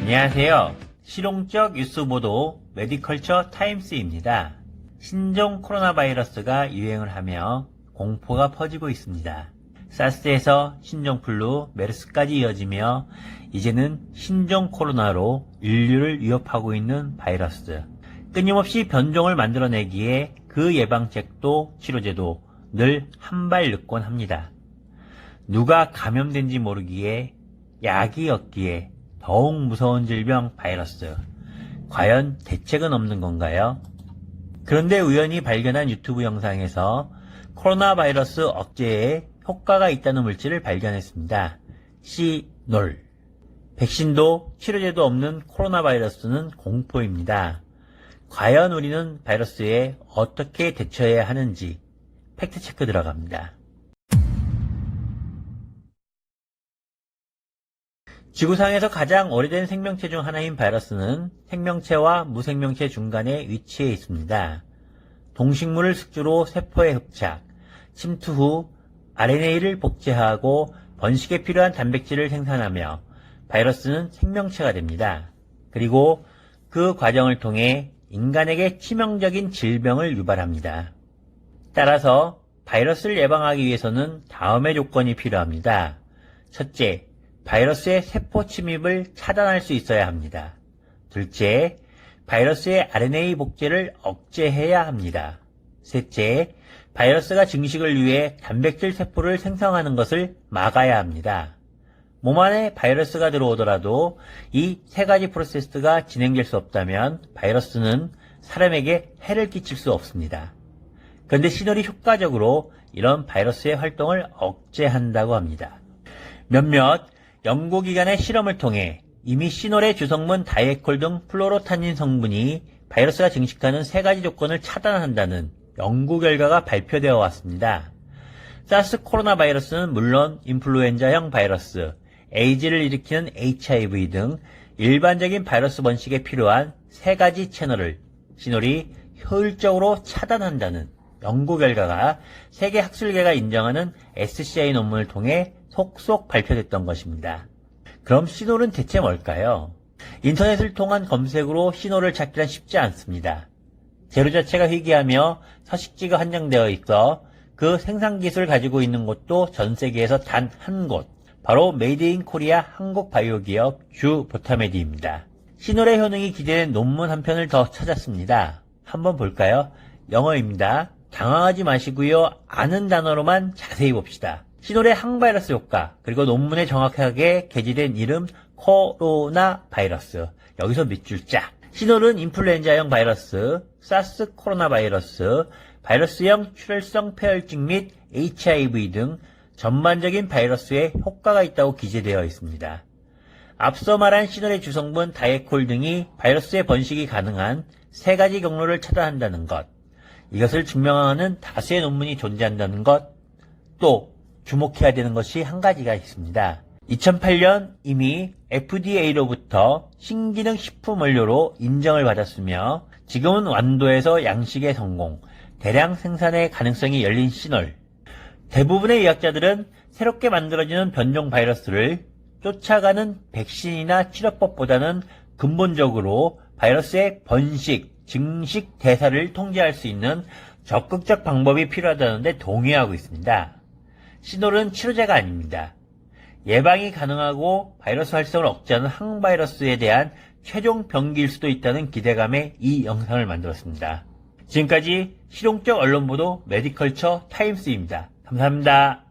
안녕하세요. 실용적 뉴스 보도 메디컬처 타임스입니다. 신종 코로나 바이러스가 유행을 하며 공포가 퍼지고 있습니다. 사스에서 신종플루, 메르스까지 이어지며 이제는 신종 코로나로 인류를 위협하고 있는 바이러스. 끊임없이 변종을 만들어내기에 그 예방책도 치료제도 늘 한 발 늦곤 합니다. 누가 감염된지 모르기에 약이 없기에 더욱 무서운 질병 바이러스. 과연 대책은 없는 건가요? 그런데 우연히 발견한 유튜브 영상에서 코로나 바이러스 억제에 효과가 있다는 물질을 발견했습니다. 시놀. 백신도 치료제도 없는 코로나 바이러스는 공포입니다. 과연 우리는 바이러스에 어떻게 대처해야 하는지 팩트체크 들어갑니다. 지구상에서 가장 오래된 생명체 중 하나인 바이러스는 생명체와 무생명체 중간에 위치해 있습니다. 동식물을 숙주로 세포에 흡착, 침투 후 RNA를 복제하고 번식에 필요한 단백질을 생산하며 바이러스는 생명체가 됩니다. 그리고 그 과정을 통해 인간에게 치명적인 질병을 유발합니다. 따라서 바이러스를 예방하기 위해서는 다음의 조건이 필요합니다. 첫째, 바이러스의 세포 침입을 차단할 수 있어야 합니다. 둘째, 바이러스의 RNA 복제를 억제해야 합니다. 셋째, 바이러스가 증식을 위해 단백질 세포를 생성하는 것을 막아야 합니다. 몸 안에 바이러스가 들어오더라도 이 세 가지 프로세스가 진행될 수 없다면 바이러스는 사람에게 해를 끼칠 수 없습니다. 그런데 시놀이 효과적으로 이런 바이러스의 활동을 억제한다고 합니다. 몇몇 연구기관의 실험을 통해 이미 시놀의 주성분 다이에콜 등 플로로타닌 성분이 바이러스가 증식하는 세 가지 조건을 차단한다는 연구 결과가 발표되어 왔습니다. 사스 코로나 바이러스는 물론 인플루엔자형 바이러스, 에이즈를 일으키는 HIV 등 일반적인 바이러스 번식에 필요한 세 가지 채널을 시놀이 효율적으로 차단한다는 연구 결과가 세계 학술계가 인정하는 SCI 논문을 통해 속속 발표됐던 것입니다. 그럼 시놀은 대체 뭘까요? 인터넷을 통한 검색으로 시놀을 찾기란 쉽지 않습니다. 재료 자체가 희귀하며 서식지가 한정되어 있어 그 생산 기술을 가지고 있는 곳도 전 세계에서 단 한 곳, 바로 메이드 인 코리아 한국 바이오 기업 주보타메디입니다. 시놀의 효능이 기재된 논문 한 편을 더 찾았습니다. 한번 볼까요? 영어입니다. 당황하지 마시고요. 아는 단어로만 자세히 봅시다. 시놀의 항바이러스 효과, 그리고 논문에 정확하게 게재된 이름 코로나 바이러스. 여기서 밑줄 짝. 시놀은 인플루엔자형 바이러스, 사스 코로나 바이러스, 바이러스형 출혈성 폐혈증 및 HIV 등 전반적인 바이러스에 효과가 있다고 기재되어 있습니다. 앞서 말한 시놀의 주성분 다이에콜 등이 바이러스의 번식이 가능한 세 가지 경로를 차단한다는 것, 이것을 증명하는 다수의 논문이 존재한다는 것, 또 주목해야 되는 것이 한 가지가 있습니다. 2008년 이미 FDA로부터 신기능 식품 원료로 인정을 받았으며 지금은 완도에서 양식의 성공, 대량 생산의 가능성이 열린 시놀. 대부분의 의학자들은 새롭게 만들어지는 변종 바이러스를 쫓아가는 백신이나 치료법보다는 근본적으로 바이러스의 번식, 증식, 대사를 통제할 수 있는 적극적 방법이 필요하다는데 동의하고 있습니다. 시놀은 치료제가 아닙니다. 예방이 가능하고 바이러스 활성을 억제하는 항바이러스에 대한 최종 병기일 수도 있다는 기대감에 이 영상을 만들었습니다. 지금까지 실용적 언론 보도 메디컬처 타임스입니다. 감사합니다.